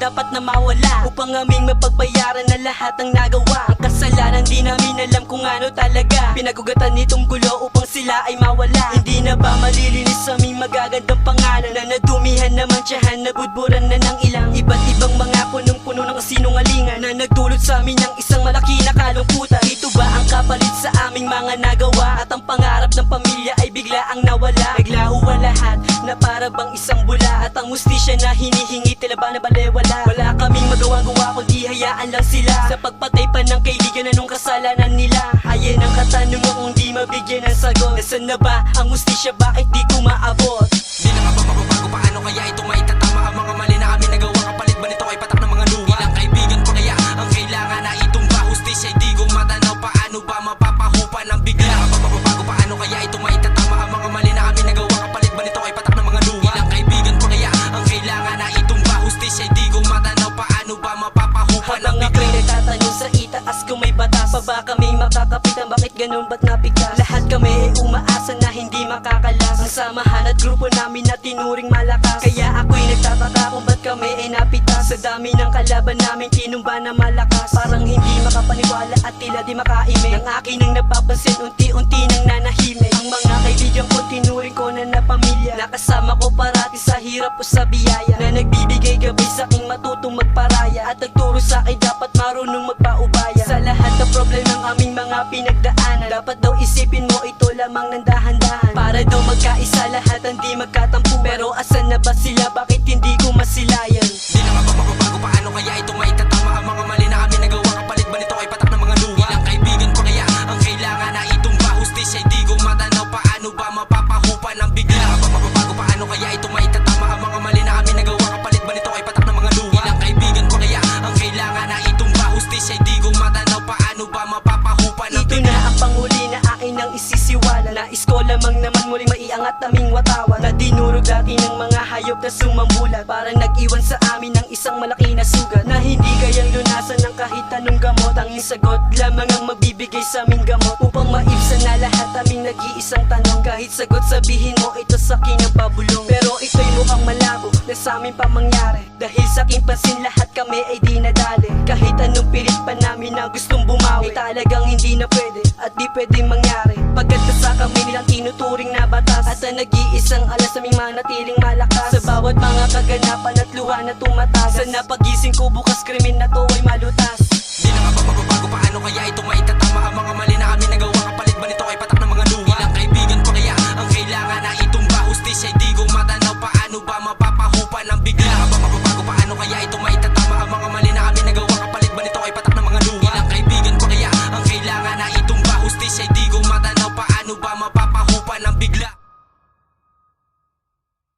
dapat na mawala, upang aming mapagbayaran na lahat ng nagawa. Ang kasalanan di namin alam kung ano talaga, pinagugatan nitong gulo upang sila ay mawala. Hindi na ba malilinis sa aming magagandang pangalan, na nadumihan naman tiyahan, nabudburan na ng ilang iba't ibang mga punong-puno ng kasinungalingan, na nagdulot sa amin ng isang malaki na kalungkutan. Ito ba ang kapalit sa aming mga nagawa, at ang pangarap ng pamilya ay bigla ang nawala? Naglaho ang lahat na para bang isang bula, at ang hustisya na hinihingi tila ba na balewala. Wala kaming magawa-gawa kundi hayaan lang sila sa pagpatay pa ng kaibigan, anong kasalanan nila? Ayan ang katanungan kung di mabigyan ng sagot. Nasaan na ba ang hustisya, bakit di ko maabot? Di na nga ba mababago, paano kaya ito maitatama? Ang mga mali na amin nagawa, kapalit ba nito ay patak ng mga luha? Ilang kaibigan pa kaya ang kailangan na itumba? Hustisya ay di ko matanaw, paano ba mapapahupa ng bigla? Di na nga ba mababago, paano kaya ito maitatama? Ang mga mali na amin nagawa, kapalit ba nito ay patak ng mga luha? Ilang kaibigan pa kaya ang kailangan na itumba? Hustisya ay di ko matanaw, paano ba mapapahupa ng Habang bigla? ako'y nagtatanong sa itaas kung may batas, pa ba kami makakapitan? Bakit ganun, ba't napigtas? Lahat kami ay umaasa na hindi makakalas, ang samahan at grupo namin na tinuring malakas. Kaya ako'y nagtataka kung ba't kami ay napitas. Sa dami ng kalaban namin tinumba na malakas, parang hindi makapaniwala at tila di makaimik. Ang akin ang napapansin, unti-unti nang nanahimik. Ang mga kaibigan ko tinuring ko na pamilya, nakasama ko parati sa hirap o sa biyaya, na nagbibigay gabay sa aking matutong magparaya, at nagturo sa akin dapat marunong magpaubaya. Sa lahat ng problema ng aming mga pinagdaanan, dapat daw isipin mo ito lamang ng dahan-dahan, para daw magkaisa lahat, hindi magkatampuan. Pero asan na ba sila, bakit hindi ko masilayan? Di na nga ba mababago, paano kaya ito maitatama? Ang mga mali na amin nagawa, kapalit ba nito ay patak ng mga luha? Ilang kaibigan pa kaya ang kailangan na itumba? Hustisya ay di ko matanaw, paano ba mapapahupa ng bigla? Di na nga ba mababago, paano kaya ito maitatama? Ang mga mali na amin nagawa, kapalit ba nito ay patak ng mga luha? Ilang kaibigan pa kaya ang kailangan na itumba? Hustisya ay di ko matanaw, paano ba mapapahupa ng Ito bigla? na ang panghuli na akin ang isisiwala, nais ko lamang naman muling maiangat aming watawan, na dinurog dati ng mga hayop na sumambulat, parang nag-iwan sa amin ng isang malaki na sugat, na hindi kayang lunasan ng kahit anong gamot. Tanging sagot lamang ang magbibigay sa aming gamot, upang maibsan na lahat aming nag-iisang tanong. Kahit sagot sabihin mo ito sa akin ang pabulong, pero ito'y mukhang malabo na sa amin pa mangyari, dahil sa aking pansin lahat kami ay di nadali. Kahit anong pilit pa namin na gustong bumawi, ay talagang hindi na pwede at di pwedeng mangyari, pagkat sa kami nilang tinuturing na batas, at ang nag-iisang alas aming manatiling malakas sa bawat mga kaganapan at luha na tumatagas. Sa napag